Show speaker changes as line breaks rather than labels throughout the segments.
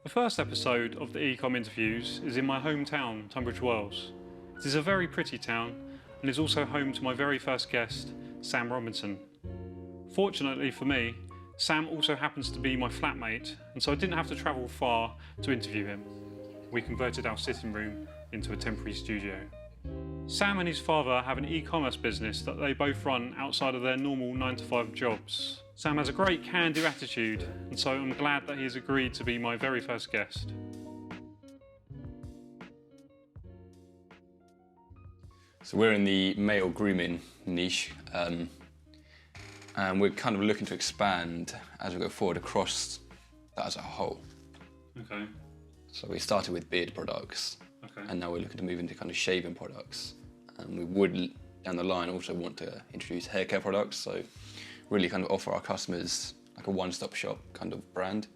The first episode of the ecom interviews is in my hometown, Tunbridge Wells. It is a very pretty town and is also home to my very first guest, Sam Robinson. Fortunately for me, Sam also happens to be my flatmate, and so I didn't have to travel far to interview him. We converted our sitting room into a temporary studio. Sam and his father have an e-commerce business that they both run outside of their normal 9-to-5 jobs. Sam has a great can-do attitude, and so I'm glad that he has agreed to be my very first guest.
So we're in the male grooming niche, and we're kind of looking to expand as we go forward across that as a whole.
Okay.
So we started with beard products, and now we're looking to move into kind of shaving products. And we would, down the line, also want to introduce hair care products, so really kind of offer our customers like a one-stop shop kind of brand.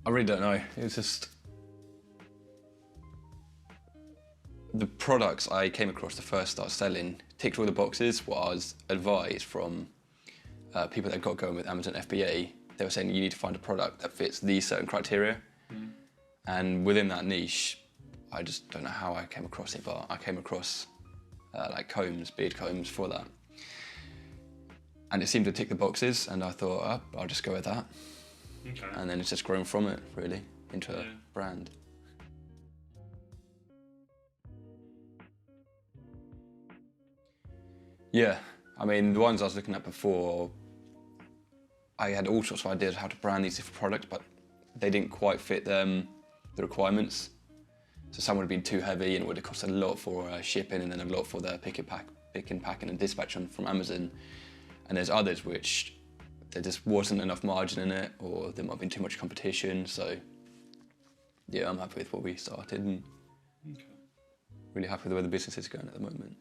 I really don't know. It was just the products I came across to first start selling ticked all the boxes what I was advised from people that got going with Amazon FBA. They were saying you need to find a product that fits these certain criteria. And within that niche, I just don't know how I came across it, but I came across like combs, beard combs for that. And it seemed to tick the boxes, and I thought, oh, I'll just go with that.
Okay.
And then it's just grown from it, really, into a brand. Yeah, I mean, the ones I was looking at before, I had all sorts of ideas how to brand these different products, but they didn't quite fit the requirements. So some would have been too heavy and it would have cost a lot for shipping and then a lot for the pick and packing and dispatch from Amazon. And there's others which there just wasn't enough margin in it, or there might have been too much competition. So yeah, I'm happy with what we started and really happy with the way the business is going at the moment.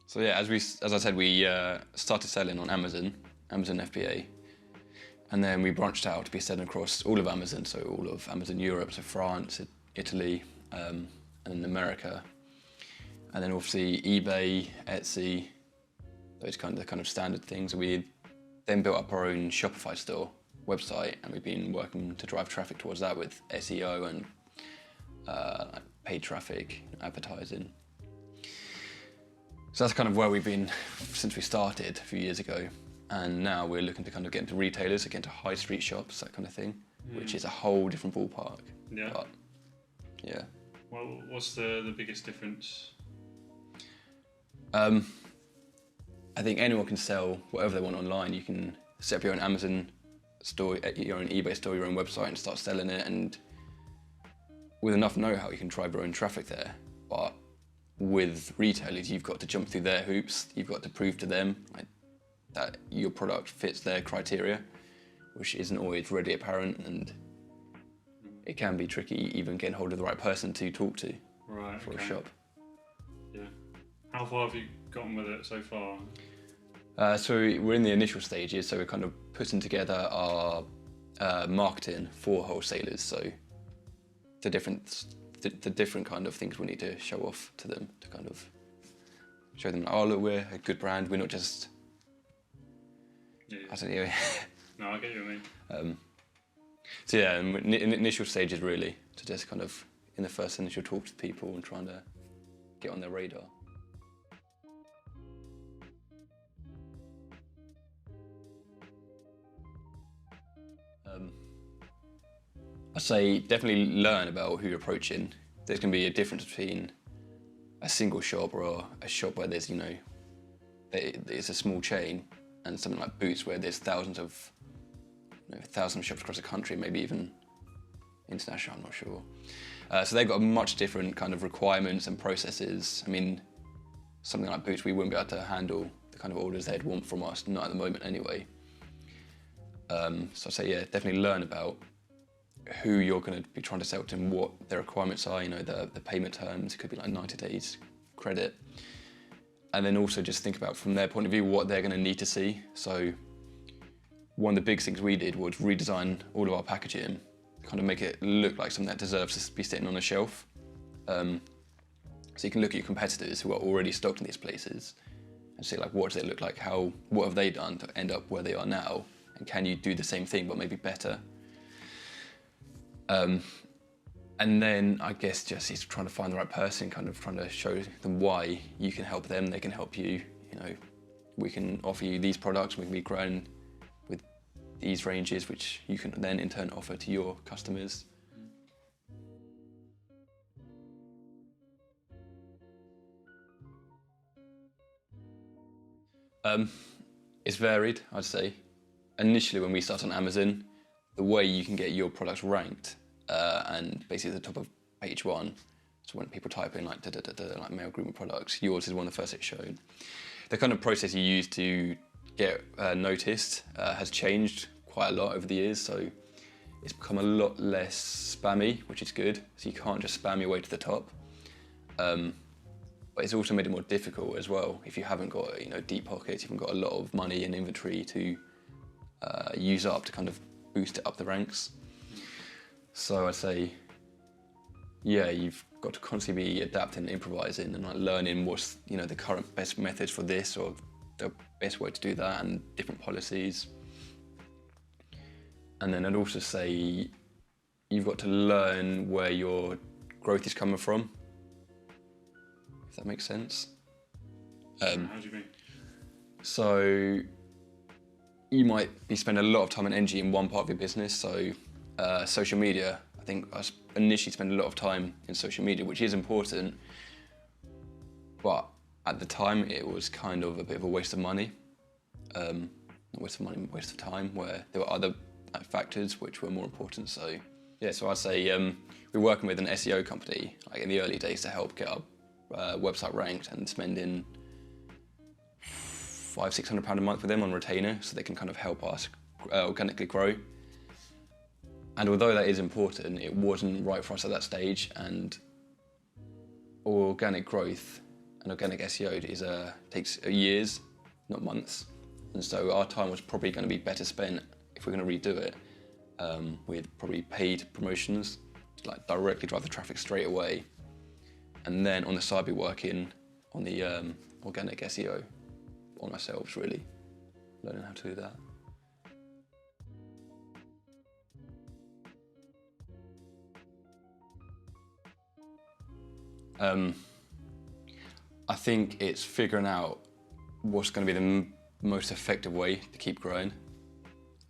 So yeah, as I said, we started selling on Amazon FBA, and then we branched out to be selling across all of Amazon, so all of Amazon Europe, so France, Italy, and America, and then obviously eBay, Etsy, those kind of standard things. We then built up our own Shopify store website, and we've been working to drive traffic towards that with SEO and like paid traffic, advertising. So that's kind of where we've been since we started a few years ago. And now we're looking to kind of get into retailers, get into high street shops, that kind of thing, which is a whole different ballpark.
Yeah.
But, yeah.
Well, what's the biggest difference?
I think anyone can sell whatever they want online. You can set up your own Amazon store, your own eBay store, your own website, and start selling it. And with enough know-how, you can drive your own traffic there. But with retailers, you've got to jump through their hoops. You've got to prove to them that your product fits their criteria, which isn't always readily apparent, and it can be tricky even getting hold of the right person to talk to for a shop.
Yeah. How far have you gotten with it so far?
So we're in the initial stages, so we're kind of putting together our marketing for wholesalers, so the different kind of things we need to show off to them to kind of show them, oh look, we're a good brand, we're not just... I don't know.
No, I get you, I mean.
So yeah, in initial stages really, to just kind of, in the first initial talk to people and trying to get on their radar. I'd say definitely learn about who you're approaching. There's going to be a difference between a single shop or a shop where there's, it's a small chain, and something like Boots where there's thousands of shops across the country, maybe even international, I'm not sure. So they've got much different kind of requirements and processes. I mean, something like Boots, we wouldn't be able to handle the kind of orders they'd want from us, not at the moment anyway. So I'd say, yeah, definitely learn about who you're going to be trying to sell to and what their requirements are, the payment terms. It could be like 90 days credit. And then also just think about, from their point of view, what they're going to need to see. So one of the big things we did was redesign all of our packaging, kind of make it look like something that deserves to be sitting on a shelf. So you can look at your competitors who are already stocked in these places and see like, what does it look like? What have they done to end up where they are now? And can you do the same thing, but maybe better? And then I guess just is trying to find the right person, kind of trying to show them why you can help them, they can help you. You know, we can offer you these products, we can be grown with these ranges, which you can then in turn offer to your customers. It's varied, I'd say. Initially, when we started on Amazon, the way you can get your products ranked and basically at the top of page 1, so when people type in like like male grooming products, yours is one of the first it's shown. The kind of process you use to get noticed has changed quite a lot over the years, so it's become a lot less spammy, which is good. So you can't just spam your way to the top. But it's also made it more difficult as well. If you haven't got deep pockets, you haven't got a lot of money and inventory to use up to kind of boost it up the ranks. So I'd say, yeah, you've got to constantly be adapting and improvising and like learning what's the current best methods for this or the best way to do that and different policies. And then I'd also say you've got to learn where your growth is coming from, if that makes sense.
How do you mean?
So you might be spending a lot of time and energy in one part of your business. So social media, I think I initially spent a lot of time in social media, which is important, but at the time it was kind of a bit of a waste of money. Not waste of money, waste of time, where there were other factors which were more important. So yeah, so I'd say we're working with an SEO company like in the early days to help get our website ranked and spending £500-600 a month with them on retainer so they can kind of help us organically grow. And although that is important, it wasn't right for us at that stage, and organic growth and organic SEO takes years, not months. And so our time was probably going to be better spent if we're going to redo it with probably paid promotions to like directly drive the traffic straight away. And then on the side be working on the organic SEO on ourselves, really, learning how to do that. I think it's figuring out what's going to be the most effective way to keep growing.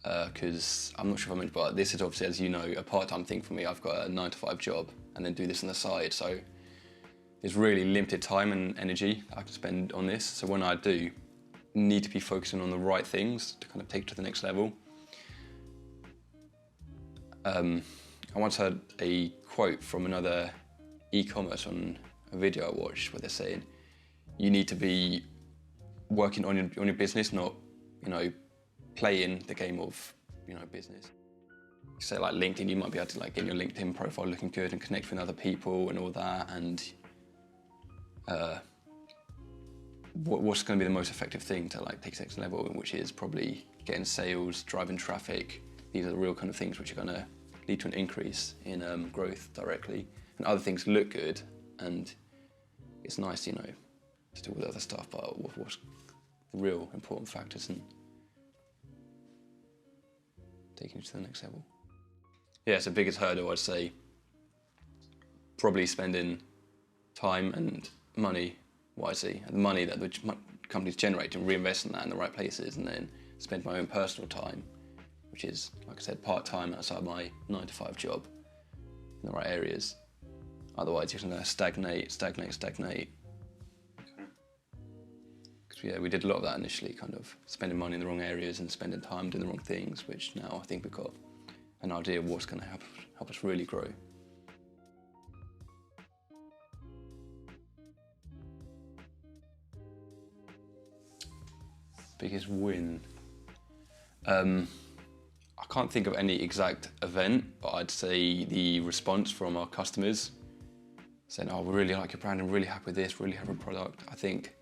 Because I'm not sure if I mentioned, but this is obviously, as you know, a part-time thing for me. I've got a 9-to-5 job and then do this on the side. So there's really limited time and energy I can spend on this. So when I do, need to be focusing on the right things to kind of take it to the next level. I once heard a quote from another e-commerce on a video I watched where they're saying you need to be working on your business, not playing the game of business. Say like LinkedIn, you might be able to like get your LinkedIn profile looking good and connect with other people and all that, and what's going to be the most effective thing to like take to the next level, which is probably getting sales, driving traffic. These are the real kind of things which are going to lead to an increase in growth directly. And other things look good, and it's nice, to do all the other stuff, but what's the real important factors in taking it to the next level? Yeah, so biggest hurdle, I'd say, probably spending time and money wisely, and the money that the company's generating, reinvesting that in the right places, and then spend my own personal time, which is, like I said, part-time outside my 9-to-5 job in the right areas. Otherwise, you're going to stagnate.
Okay.
Because yeah, we did a lot of that initially, kind of spending money in the wrong areas and spending time doing the wrong things, which now I think we've got an idea of what's going to help us really grow. Biggest win? I can't think of any exact event, but I'd say the response from our customers saying, "Oh, we really like your brand and really happy with this, really happy with the product." I think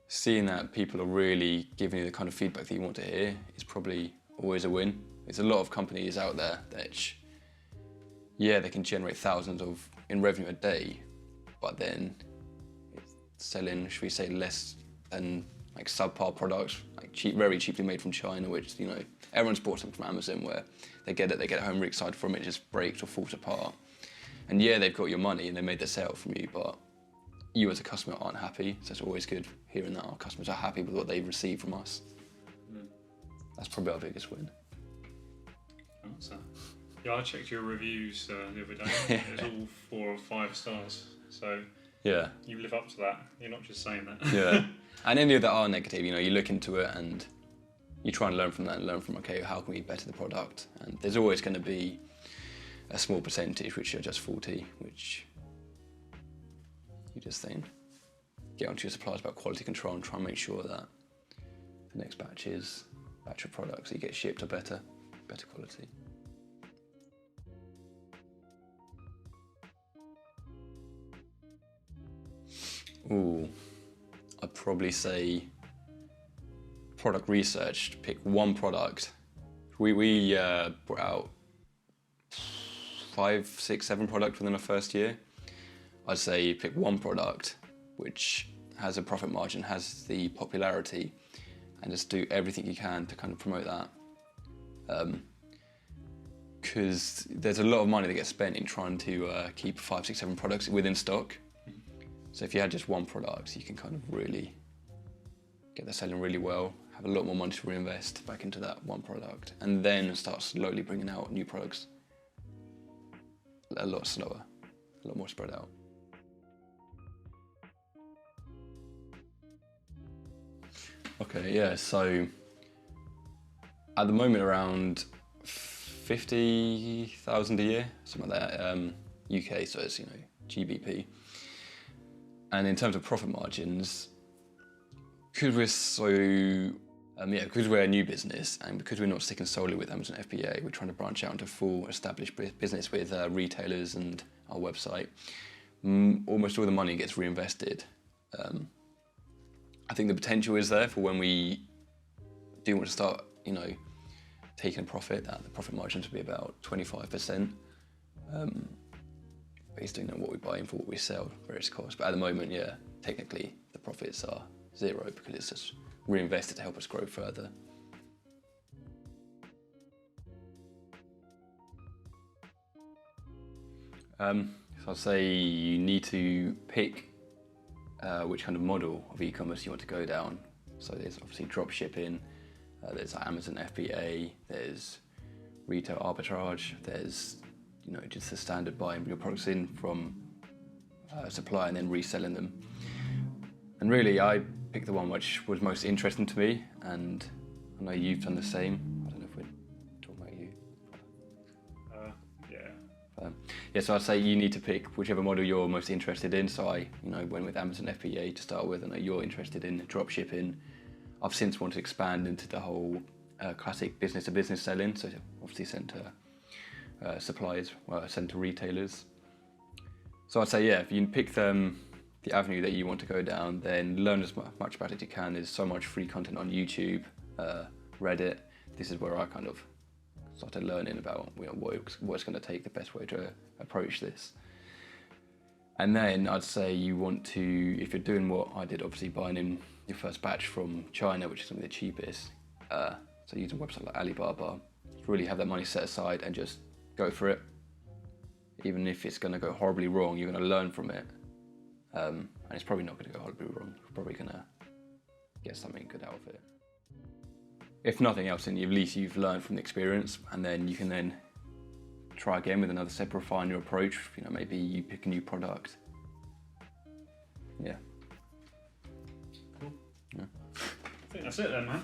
seeing that people are really giving you the kind of feedback that you want to hear is probably always a win. There's a lot of companies out there that, yeah, they can generate thousands in revenue a day, but then it's selling, should we say, less and like subpar products, like very cheaply made from China, which, you know, everyone's bought them from Amazon, where they get home really excited from it, just breaks or falls apart. And yeah, they've got your money and they made the sale from you, but you as a customer aren't happy. So it's always good hearing that our customers are happy with what they've received from us. That's probably our biggest win.
Yeah, I checked your reviews the other day. It's all 4 or 5 stars. So
yeah,
you live up to that. You're not just saying that.
Yeah, and any that are negative, you know, you look into it and you try and learn from that and learn from, okay, how can we better the product? And there's always going to be a small percentage which are just faulty, which you just then get onto your suppliers about quality control and try and make sure that the next batch of products that you get shipped are better quality. Ooh, I'd probably say product research. Pick one product. We brought out 5, 6, 7 products within our first year. I'd say pick one product which has a profit margin, has the popularity, and just do everything you can to kind of promote that. Because there's a lot of money that gets spent in trying to keep 5, 6, 7 products within stock. So if you had just one product, you can kind of really get that selling really well, have a lot more money to reinvest back into that one product, and then start slowly bringing out new products a lot slower, a lot more spread out. Okay, yeah, so at the moment around 50,000 a year, something like that, UK, so it's, you know, GBP. And in terms of profit margins, because we're a new business and because we're not sticking solely with Amazon FBA, we're trying to branch out into full established business with retailers and our website. Almost all the money gets reinvested. I think the potential is there for when we do want to start, you know, taking a profit, that the profit margin to be about 25%. Based on, you know, what we buy in for what we sell, various costs. But at the moment, yeah, technically the profits are 0 because it's just reinvested to help us grow further. So I'd say you need to pick which kind of model of e-commerce you want to go down. So there's obviously drop shipping, there's Amazon FBA, there's retail arbitrage, there's, you know, just the standard buying your products in from a supplier and then reselling them. And really, I picked the one which was most interesting to me, and I know you've done the same. I don't know if we're talking about you. Yeah, so I'd say you need to pick whichever model you're most interested in. So I, you know, went with Amazon FBA to start with. I know you're interested in drop shipping. I've since wanted to expand into the whole classic business-to-business selling. So obviously sent to suppliers, sent to retailers. So I'd say, yeah, if you pick the avenue that you want to go down, then learn as much about it as you can. There's so much free content on YouTube, Reddit. This is where I kind of started learning about, you know, what it's going to take, the best way to approach this. And then I'd say you want to, if you're doing what I did, obviously buying in your first batch from China, which is going to be the cheapest, so using a website like Alibaba, really have that money set aside and just go for it. Even if it's going to go horribly wrong, you're going to learn from it. And it's probably not going to go horribly wrong. You're probably going to get something good out of it. If nothing else, then at least you've learned from the experience, and then you can then try again with another step, refine your approach. You know, maybe you pick a new product. Yeah.
Cool.
Yeah.
I think that's it then, man.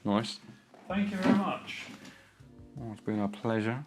Nice.
Thank you very much.
Oh, it's been a pleasure.